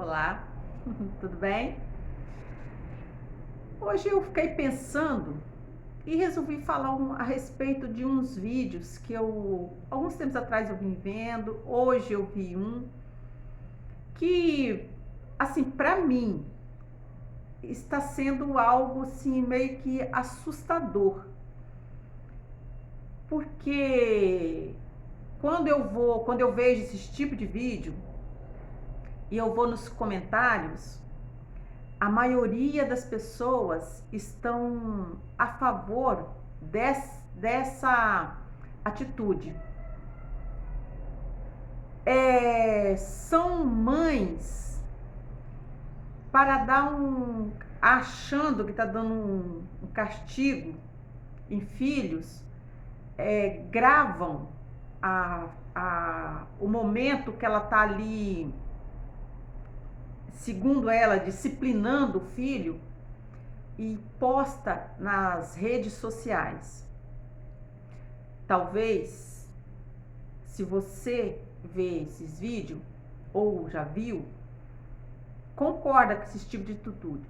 Olá, tudo bem? Hoje eu fiquei pensando e resolvi falar a respeito de uns vídeos que alguns tempos atrás eu vim vendo, hoje eu vi um que, assim, para mim está sendo algo assim meio que assustador, porque quando eu vejo esse tipo de vídeo e eu vou nos comentários, a maioria das pessoas estão a favor dessa atitude. São mães para dar achando que está dando um castigo em filhos, gravam o momento que ela está ali, segundo ela, disciplinando o filho e posta nas redes sociais. Talvez, se você vê esses vídeos ou já viu, concorda com esse tipo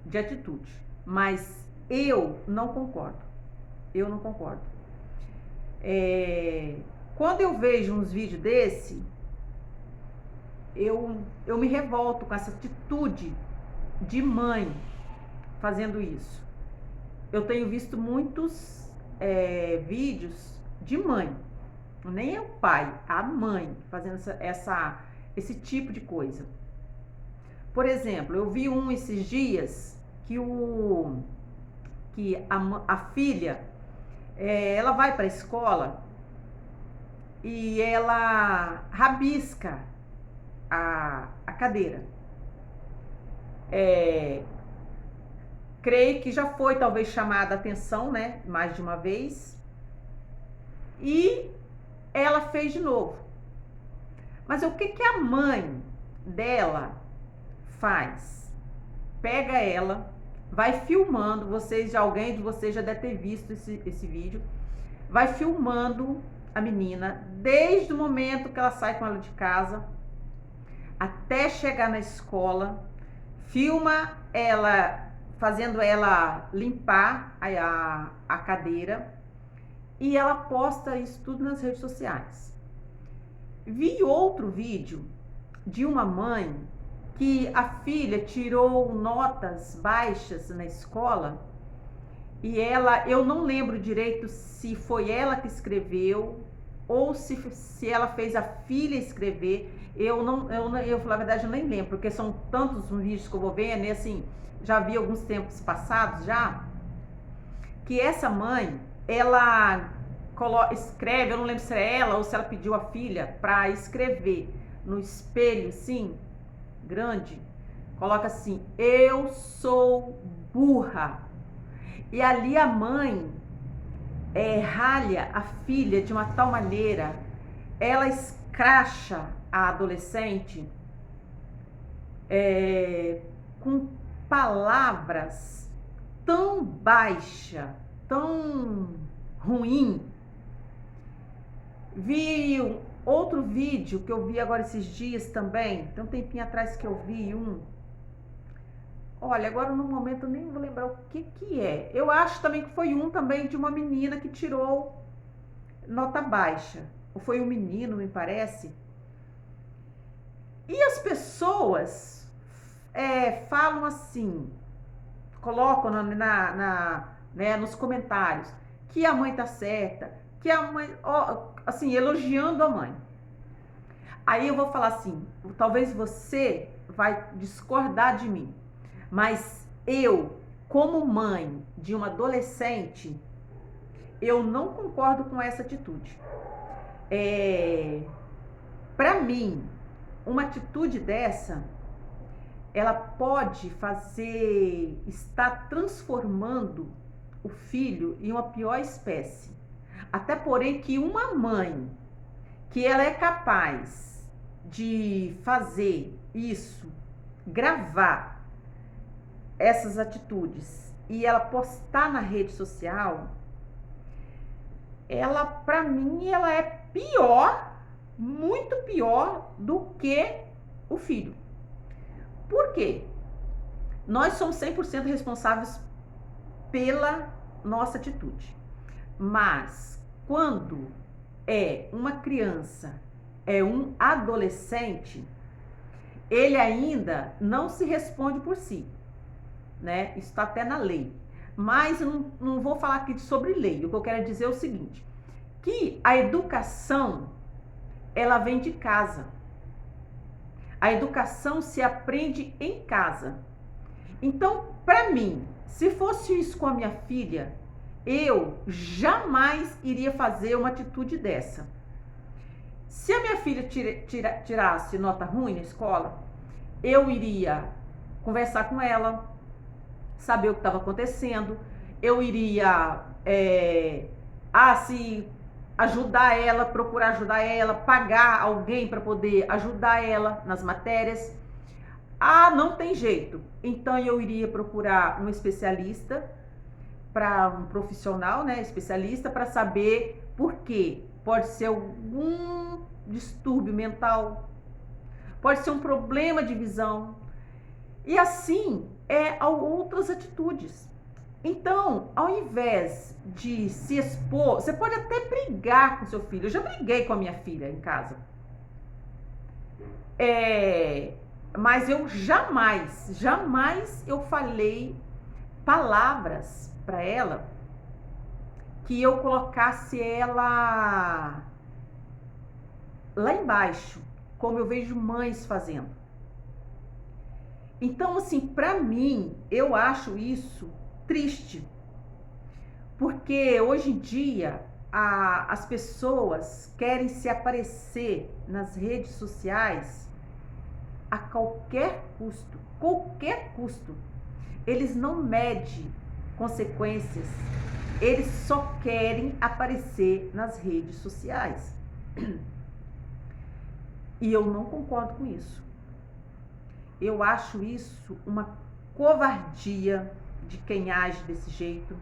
de atitude, mas eu não concordo. Eu não concordo. Quando eu vejo uns vídeos desse, eu me revolto com essa atitude de mãe fazendo isso. Eu tenho visto muitos vídeos de mãe, nem é o pai, a mãe fazendo esse tipo de coisa. Por exemplo, eu vi esses dias que a filha, ela vai para a escola e ela rabisca a cadeira. Creio que já foi talvez chamada a atenção, né, mais de uma vez, e ela fez de novo. Mas o que a mãe dela faz? Pega ela, vai filmando, alguém de vocês já deve ter visto esse vídeo, vai filmando a menina desde o momento que ela sai com ela de casa até chegar na escola, filma ela fazendo ela limpar a cadeira e ela posta isso tudo nas redes sociais. Vi outro vídeo de uma mãe que a filha tirou notas baixas na escola e eu não lembro direito se foi ela que escreveu ou se ela fez a filha escrever. Eu na verdade, eu nem lembro, porque são tantos vídeos que eu vou vendo, e assim, já vi alguns tempos passados já, que essa mãe, ela escreve, eu não lembro se é ela ou se ela pediu a filha para escrever no espelho, sim, grande, coloca assim: eu sou burra. E ali a mãe ralha a filha de uma tal maneira, ela escracha a adolescente com palavras tão baixa, tão ruim. Vi outro vídeo que eu vi agora esses dias também, tem um tempinho atrás que eu vi olha, agora no momento eu nem vou lembrar o que é. Eu acho também que foi também de uma menina que tirou nota baixa. Ou foi um menino, me parece. E as pessoas falam assim, colocam né, nos comentários que a mãe tá certa, que a mãe, assim, elogiando a mãe. Aí eu vou falar assim, talvez você vai discordar de mim, mas eu, como mãe de uma adolescente, eu não concordo com essa atitude. Para mim, uma atitude dessa, ela pode estar transformando o filho em uma pior espécie. Até porém que uma mãe, que ela é capaz de fazer isso, gravar essas atitudes e ela postar na rede social, ela, para mim, ela é pior, muito pior do que o filho. Por quê? Nós somos 100% responsáveis pela nossa atitude. Mas quando é uma criança, é um adolescente, ele ainda não se responde por si, né? Isso está até na lei. Mas eu não vou falar aqui sobre lei. O que eu quero dizer é o seguinte, que a educação, ela vem de casa. A educação se aprende em casa. Então, para mim, se fosse isso com a minha filha, eu jamais iria fazer uma atitude dessa. Se a minha filha tirasse nota ruim na escola, eu iria conversar com ela, saber o que estava acontecendo, eu iria se ajudar ela, procurar ajudar ela, pagar alguém para poder ajudar ela nas matérias. Não tem jeito. Então eu iria procurar um especialista, para um profissional, né, especialista, para saber por quê. Pode ser algum distúrbio mental, pode ser um problema de visão, e assim outras atitudes. Então, ao invés de se expor, você pode até brigar com seu filho. Eu já briguei com a minha filha em casa. Mas eu jamais eu falei palavras para ela que eu colocasse ela lá embaixo, como eu vejo mães fazendo. Então, assim, para mim, eu acho isso triste, porque hoje em dia as pessoas querem se aparecer nas redes sociais a qualquer custo. Eles não medem consequências, eles só querem aparecer nas redes sociais. E eu não concordo com isso. Eu acho isso uma covardia de quem age desse jeito.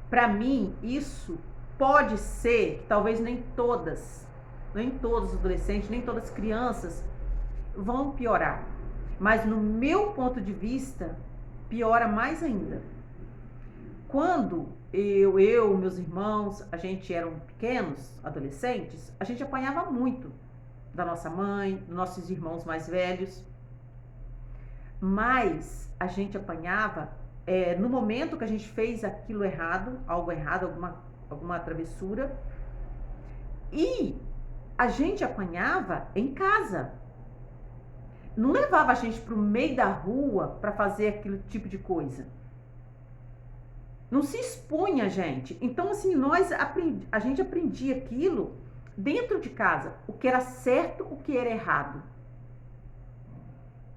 Para mim, isso pode ser, talvez nem todos os adolescentes, nem todas as crianças vão piorar. Mas no meu ponto de vista, piora mais ainda. Quando meus irmãos, a gente eram pequenos, adolescentes, a gente apanhava muito da nossa mãe, dos nossos irmãos mais velhos. Mas a gente apanhava no momento que a gente fez aquilo errado, algo errado, alguma travessura. E a gente apanhava em casa. Não levava a gente para o meio da rua para fazer aquele tipo de coisa. Não se expunha, gente. Então, assim, a gente aprendia aquilo dentro de casa, o que era certo, o que era errado.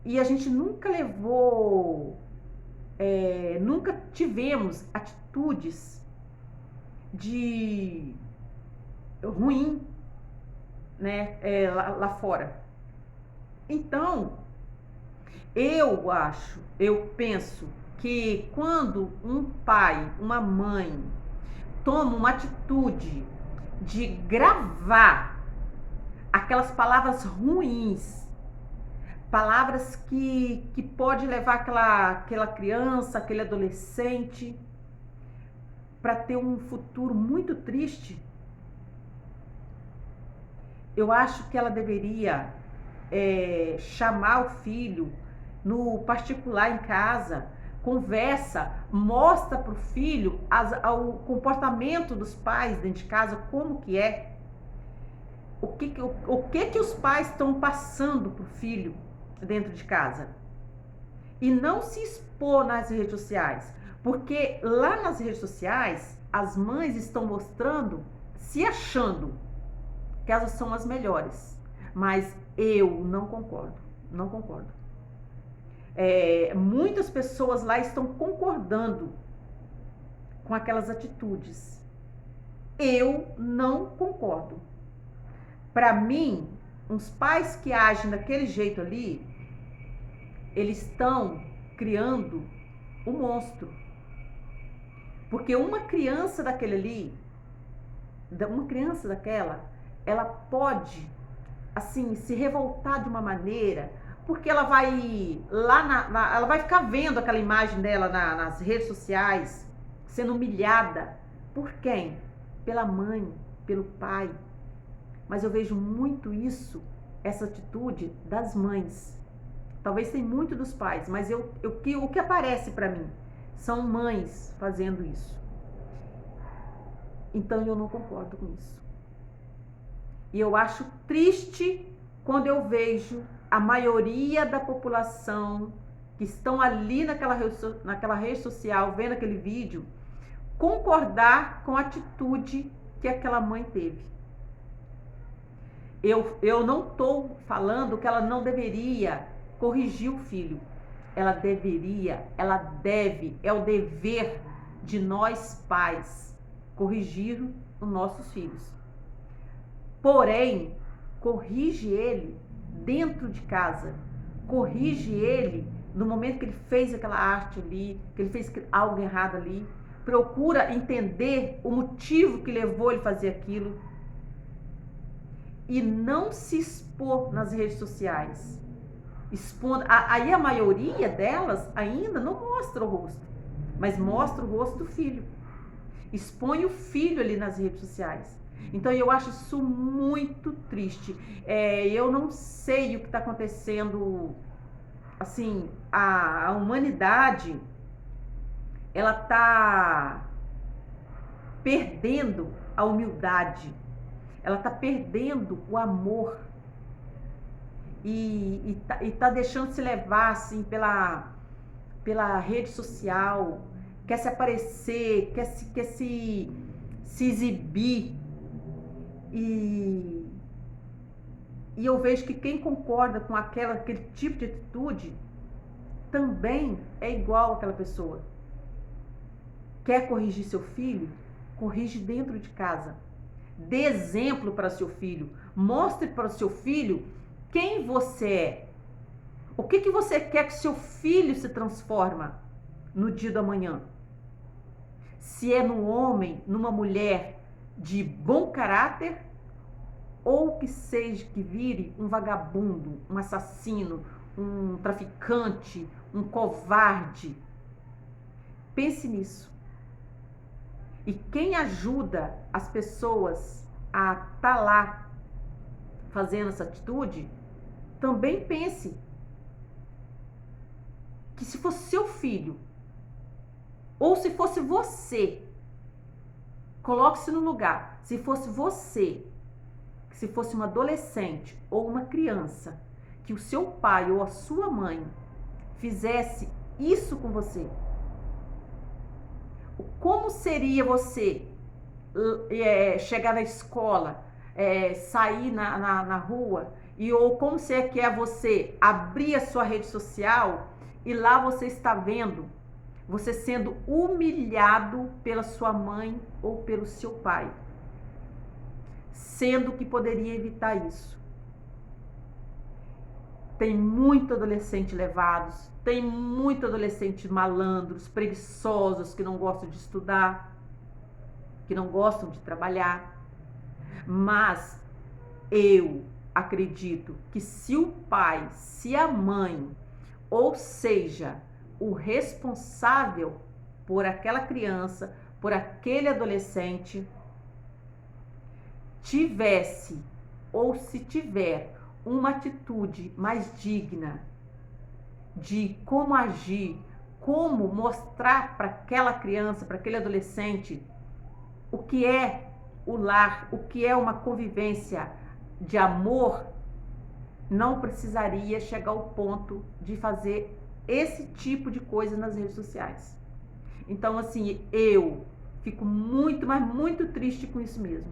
E a gente nunca nunca tivemos atitudes de ruim, né, lá fora. Então, eu penso que quando um pai, uma mãe toma uma atitude de gravar aquelas palavras ruins, palavras que pode levar aquela criança, aquele adolescente para ter um futuro muito triste, eu acho que ela deveria chamar o filho no particular em casa, conversa, mostra para o filho o comportamento dos pais dentro de casa, como que é, o que os pais estão passando para o filho dentro de casa. E não se expor nas redes sociais, porque lá nas redes sociais as mães estão mostrando, se achando que elas são as melhores, mas eu não concordo. Muitas pessoas lá estão concordando com aquelas atitudes. Eu não concordo. Para mim, os pais que agem daquele jeito ali, eles estão criando um monstro. Porque uma criança daquela, ela pode assim, se revoltar de uma maneira, porque ela vai lá ela vai ficar vendo aquela imagem dela nas redes sociais, sendo humilhada. Por quem? Pela mãe, pelo pai. Mas eu vejo muito isso, essa atitude das mães. Talvez tem muito dos pais, mas o que aparece para mim são mães fazendo isso. Então eu não concordo com isso. E eu acho triste quando eu vejo a maioria da população que estão ali naquela rede social, vendo aquele vídeo, concordar com a atitude que aquela mãe teve. Eu não estou falando que ela não deveria corrigir o filho. Ela deveria, ela deve, é o dever de nós pais corrigir os nossos filhos. Porém, corrige ele dentro de casa. Corrige ele no momento que ele fez aquela arte ali, que ele fez algo errado ali. Procura entender o motivo que levou ele a fazer aquilo. E não se expor nas redes sociais. Expondo, aí a maioria delas ainda não mostra o rosto, mas mostra o rosto do filho. Expõe o filho ali nas redes sociais. Então eu acho isso muito triste. Eu não sei o que está acontecendo. Assim, a humanidade, ela está perdendo a humildade. Ela está perdendo o amor. E tá deixando se levar assim pela rede social, quer se aparecer, quer se exibir. E eu vejo que quem concorda com aquele tipo de atitude também é igual àquela pessoa. Quer corrigir seu filho? Corrige dentro de casa. Dê exemplo para seu filho. Mostre para o seu filho quem você é. O que você quer que seu filho se transforme no dia da manhã? Se é num homem, numa mulher de bom caráter, ou que seja, que vire um vagabundo, um assassino, um traficante, um covarde. Pense nisso. E quem ajuda as pessoas a estar lá fazendo essa atitude, também pense que se fosse seu filho, ou se fosse você, coloque-se no lugar, se fosse você, se fosse uma adolescente ou uma criança, que o seu pai ou a sua mãe fizesse isso com você, como seria você chegar na escola, sair na rua, ou como que é você abrir a sua rede social e lá você está vendo você sendo humilhado pela sua mãe ou pelo seu pai, sendo que poderia evitar isso. Tem muito adolescente levados, tem muito adolescente malandros, preguiçosos, que não gostam de estudar, que não gostam de trabalhar. Mas eu acredito que se o pai, se a mãe, ou seja, o responsável por aquela criança, por aquele adolescente, tivesse ou se tiver uma atitude mais digna de como agir, como mostrar para aquela criança, para aquele adolescente, o que é o lar, o que é uma convivência de amor, não precisaria chegar ao ponto de fazer esse tipo de coisa nas redes sociais. Então, assim, eu fico muito, mas muito triste com isso mesmo.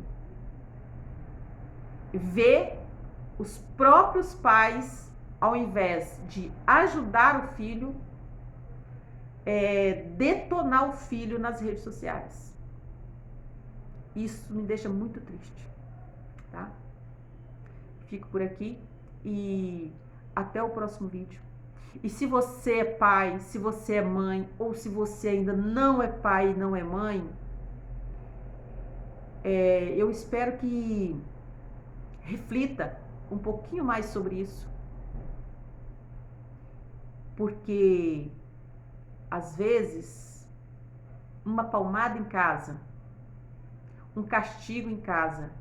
Ver os próprios pais, ao invés de ajudar o filho, detonar o filho nas redes sociais. Isso me deixa muito triste, tá? Fico por aqui e até o próximo vídeo. E se você é pai, se você é mãe, ou se você ainda não é pai e não é mãe, eu espero que reflita um pouquinho mais sobre isso, porque às vezes uma palmada em casa, um castigo em casa,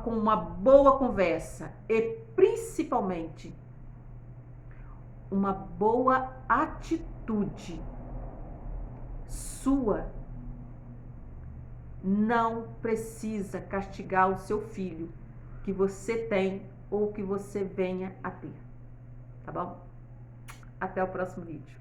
com uma boa conversa e principalmente uma boa atitude sua, não precisa castigar o seu filho que você tem ou que você venha a ter, tá bom? Até o próximo vídeo.